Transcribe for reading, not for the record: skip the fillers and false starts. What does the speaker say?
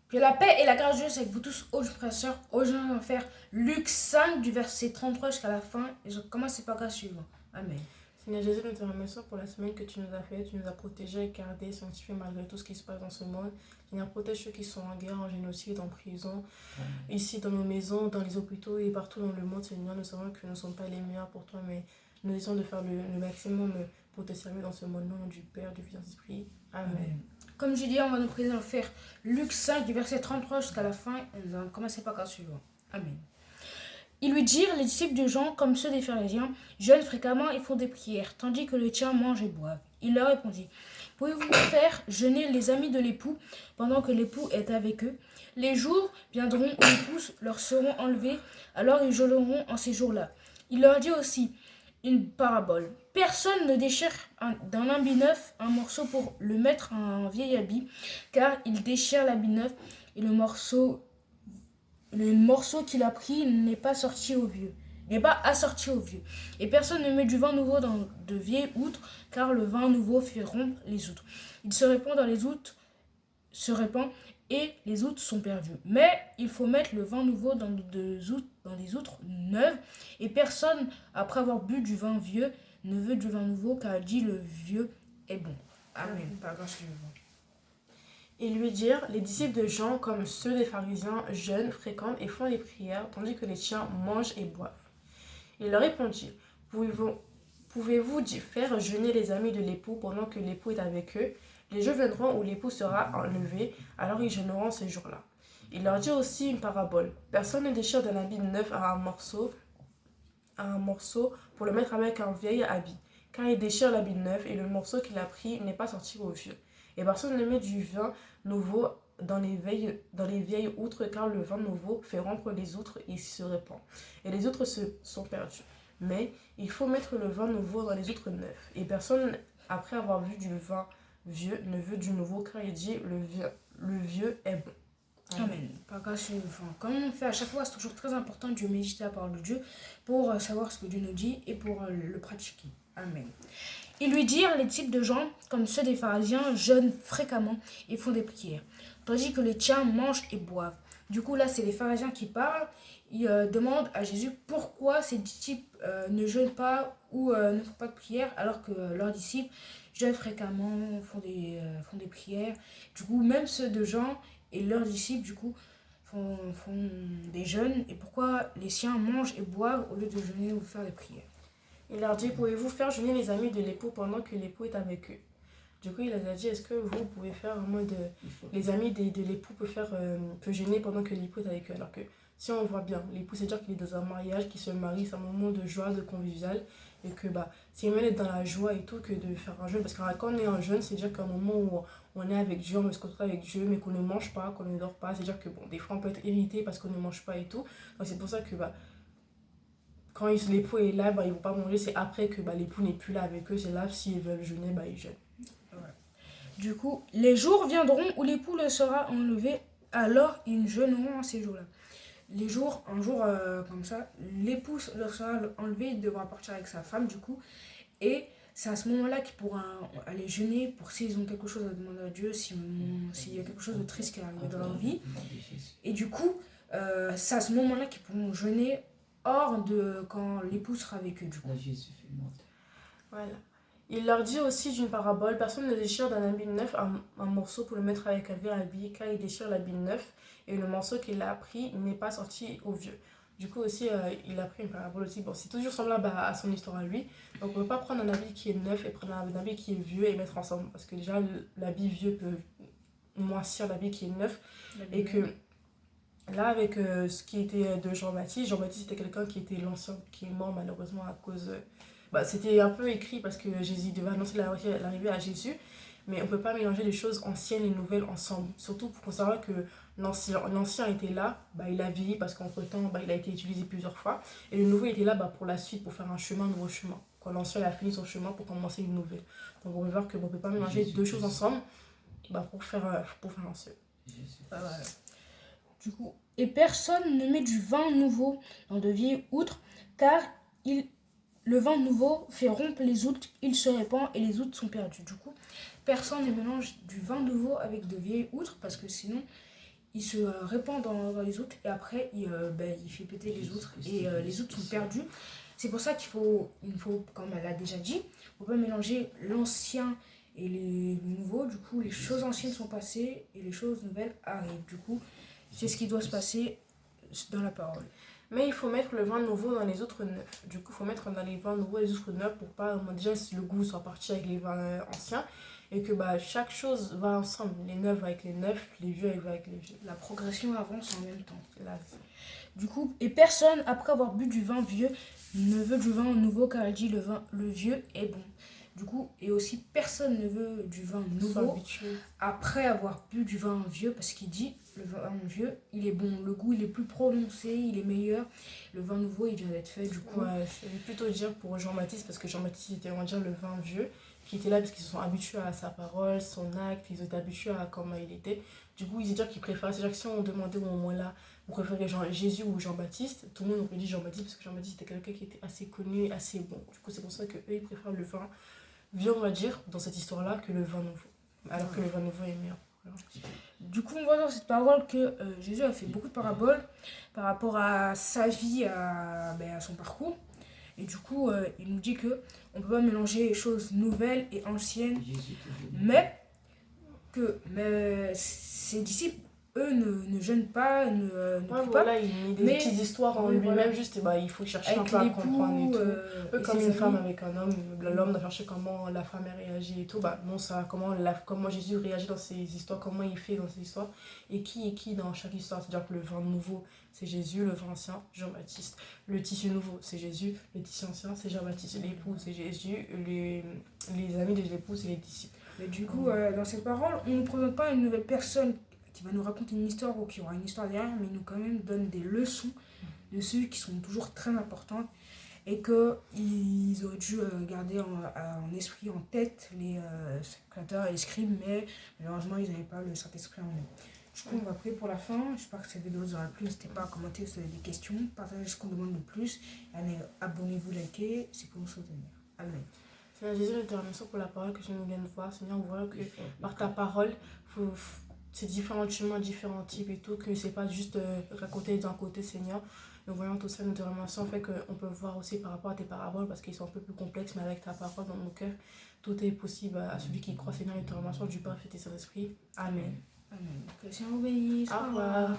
Que la paix et la grâce de Dieu soient avec vous tous, ô frères et sœurs. Aujourd'hui, on va faire Luc 5, du verset 33 jusqu'à la fin. Et je commence par grâce suivant. Amen. Seigneur Jésus, nous te remercions pour la semaine que tu nous as faite. Tu nous as protégés, gardés, sanctifiés malgré tout ce qui se passe dans ce monde. Seigneur, protège ceux qui sont en guerre, en génocide, en prison, ici dans nos maisons, dans les hôpitaux et partout dans le monde. Seigneur, nous savons que nous ne sommes pas les meilleurs pour toi, mais nous essayons de faire le maximum pour te servir dans ce monde. Au nom du Père, du Fils et du Saint-Esprit. Amen. Comme je dis, on va nous présenter faire Luc 5, du verset 33 jusqu'à la fin. Et nous allons commencer par grâce suivant. Amen. Ils lui dirent, les disciples de Jean, comme ceux des pharisiens, jeûnent fréquemment et font des prières, tandis que les tiens mangent et boivent. Il leur répondit, pouvez-vous faire jeûner les amis de l'époux pendant que l'époux est avec eux? Les jours viendront où les époux leur seront enlevés, alors ils jeûneront en ces jours-là. Il leur dit aussi une parabole. Personne ne déchire d'un habit neuf un morceau pour le mettre en un vieil habit, car il déchire l'habit neuf et le morceau qu'il a pris n'est pas assorti au vieux. Et personne ne met du vin nouveau dans de vieilles outres, car le vin nouveau fait rompre les outres. Il se répand et les outres sont perdues. Mais il faut mettre le vin nouveau dans des outres neuves, et personne, après avoir bu du vin vieux, ne veut du vin nouveau, car dit le vieux est bon. Amen. Paragraphe suivant. Ils lui dirent, les disciples de Jean, comme ceux des pharisiens, jeûnent, fréquentent et font des prières, tandis que les tiens mangent et boivent. Il leur répondit, pouvez-vous faire jeûner les amis de l'époux pendant que l'époux est avec eux? Les jours viendront où l'époux sera enlevé, alors ils jeûneront ces jours-là. Il leur dit aussi une parabole. Personne ne déchire d'un habit neuf à un morceau pour le mettre avec un vieil habit, car il déchire l'habit neuf et le morceau qu'il a pris n'est pas sorti au vieux. Et personne ne met du vin nouveau dans les vieilles outres, car le vin nouveau fait rompre les outres et se répand. Et les outres sont perdues. Mais il faut mettre le vin nouveau dans les outres neuves. Et personne, après avoir vu du vin vieux, ne veut du nouveau, car il dit le vieux est bon. Amen. Paragraphe suivant. Comme on fait à chaque fois, c'est toujours très important de méditer la parole de Dieu pour savoir ce que Dieu nous dit et pour le pratiquer. Amen. Ils lui dirent, les disciples de Jean, comme ceux des pharisiens, jeûnent fréquemment et font des prières, tandis que les tiens mangent et boivent. Du coup, là, c'est les pharisiens qui parlent. Ils demandent à Jésus pourquoi ces disciples ne jeûnent pas ou ne font pas de prière, alors que leurs disciples jeûnent fréquemment, font des prières. Du coup, même ceux de Jean et leurs disciples, du coup, font des jeûnes. Et pourquoi les siens mangent et boivent au lieu de jeûner ou faire des prières? Il leur dit, pouvez-vous faire jeûner les amis de l'époux pendant que l'époux est avec eux? Du coup, il leur a dit, est-ce que vous pouvez faire en mode, les amis de l'époux peut jeûner pendant que l'époux est avec eux? Alors que si on voit bien, l'époux, c'est-à-dire qu'il est dans un mariage, qu'il se marie, c'est un moment de joie, de convivial, et que c'est mieux d'être dans la joie et tout que de faire un jeûne. Parce que quand on est en jeûne, c'est-à-dire qu'un moment où on est avec Dieu, on veut se retrouver avec Dieu, mais qu'on ne mange pas, qu'on ne dort pas, c'est-à-dire que des fois on peut être irrité parce qu'on ne mange pas et tout. Donc c'est pour ça que quand l'époux est là, ils ne vont pas manger, c'est après que l'époux n'est plus là avec eux, c'est là s'ils veulent jeûner, ils jeûnent. Ouais. Du coup, les jours viendront où l'époux le sera enlevé, alors ils jeûneront en ces jours-là. Un jour comme ça, l'époux leur sera enlevé, il devra partir avec sa femme du coup, et c'est à ce moment-là qu'ils pourront aller jeûner pour s'ils ont quelque chose à demander à Dieu, s'il y a quelque chose de triste qui est arrivé dans leur vie. Et du coup, c'est à ce moment-là qu'ils pourront jeûner hors de quand l'époux sera avec eux du coup. Voilà. Il leur dit aussi d'une parabole, personne ne déchire d'un habit neuf un morceau pour le mettre avec un vieux habit, car il déchire l'habit neuf et le morceau qu'il a pris n'est pas sorti au vieux. Du coup aussi, il a pris une parabole aussi. Bon, c'est toujours semblable à son histoire à lui. Donc on ne peut pas prendre un habit qui est neuf et prendre un habit qui est vieux et mettre ensemble. Parce que déjà, l'habit vieux peut moissir l'habit qui est neuf. Et que là, avec ce qui était de Jean-Baptiste c'était quelqu'un qui était l'ancien, qui est mort malheureusement à cause... c'était un peu écrit parce que Jésus devait annoncer l'arrivée à Jésus, mais on ne peut pas mélanger les choses anciennes et nouvelles ensemble. Surtout pour qu'on sache que l'ancien était là, il a vieilli parce qu'entre-temps, il a été utilisé plusieurs fois. Et le nouveau était là pour la suite, pour faire un nouveau chemin. Quand l'ancien a fini son chemin, pour commencer une nouvelle. Donc on peut voir qu'on ne peut pas mélanger deux choses ensemble pour faire un seul. Voilà. Du coup, et personne ne met du vin nouveau dans de vieilles outres, car le vin nouveau fait rompre les outres, il se répand et les outres sont perdues. Du coup, personne ne mélange du vin nouveau avec de vieilles outres, parce que sinon, il se répand dans les autres et après il fait péter les autres et les autres sont perdus. C'est pour ça il faut, comme elle a déjà dit, il ne faut pas mélanger l'ancien et les nouveaux. Du coup, les choses anciennes sont passées et les choses nouvelles arrivent. Du coup, c'est ce qui doit se passer dans la parole. Mais il faut mettre le vin nouveau dans les autres neufs. Du coup, il faut mettre dans les vins nouveaux les autres neufs pour pas, déjà, si le goût soit parti avec les vins anciens. Et que chaque chose va ensemble. Les neufs avec les neufs, les vieux avec les vieux. La progression avance en même temps. Là, Du coup, et personne, après avoir bu du vin vieux, ne veut du vin nouveau car elle dit le vieux est bon. Du coup, et aussi personne ne veut du vin nouveau après avoir bu du vin vieux parce qu'il dit le vin vieux, il est bon, le goût il est plus prononcé, il est meilleur. Le vin nouveau, il vient d'être fait, du coup. Ouais, je vais plutôt dire pour Jean-Baptiste parce que Jean-Baptiste était, on va dire, le vin vieux qui était là parce qu'ils se sont habitués à sa parole, son acte, ils étaient habitués à comment il était. Du coup, ils se dire qu'ils préfèrent. C'est-à-dire que si on demandait au moment là, vous préférez Jésus ou Jean-Baptiste, tout le monde aurait dit Jean-Baptiste parce que Jean-Baptiste était quelqu'un qui était assez connu, assez bon. Du coup, c'est pour ça qu'eux, ils préfèrent le vin vieux, on va dire, dans cette histoire-là, que le vin nouveau. Alors que le vin nouveau est meilleur. Voilà. Du coup, on voit dans cette parole que Jésus a fait beaucoup de paraboles par rapport à sa vie, à son parcours. Et du coup, il nous dit que on peut pas mélanger les choses nouvelles et anciennes, mais ses disciples, eux, ne jeûnent pas, ne prient pas. Voilà, il met des petites histoires en lui-même, voilà. juste, et il faut chercher Avec un peu à l'époux, comprendre et tout. et Comme ses une femme amis. avec un homme, l'homme doit chercher comment la femme réagit et tout. Non, ça, comment Jésus réagit dans ses histoires, comment il fait dans ses histoires, et qui est qui dans chaque histoire. C'est-à-dire que le vin nouveau, c'est Jésus, le vin ancien, Jean-Baptiste. Le tissu nouveau, c'est Jésus, le tissu ancien, c'est Jean-Baptiste. L'époux, c'est Jésus, les amis de l'époux, c'est les disciples. Mais du coup, dans ces paroles, on ne présente pas une nouvelle personne qui va nous raconter une histoire ou qui aura une histoire derrière, mais il nous quand même donne des leçons de ceux qui sont toujours très importantes et qu'ils auraient dû garder en esprit, en tête les sacrificateurs et les scribes, mais malheureusement, ils n'avaient pas le Saint-Esprit en eux. Du coup, on va prier pour la fin. J'espère que cette vidéo vous aura plu. N'hésitez pas à commenter si vous avez des questions, partagez ce qu'on demande le plus. Allez, abonnez-vous, likez, c'est pour nous soutenir. Amen. Seigneur Jésus, nous te remercions pour la parole que tu nous viens de voir. Seigneur, on voit que par ta parole, c'est différents chemins, différents types et tout, que c'est pas juste raconter d'un côté, Seigneur. Nous voyons tout ça, nous te remercions, en fait qu'on peut voir aussi par rapport à tes paraboles, parce qu'ils sont un peu plus complexes, mais avec ta parole dans nos cœurs, tout est possible à celui qui croit, Seigneur. Nous te remercions du Père, Fils et Saint-Esprit. Amen. Amen. Que le Seigneur vous bénisse. Au revoir.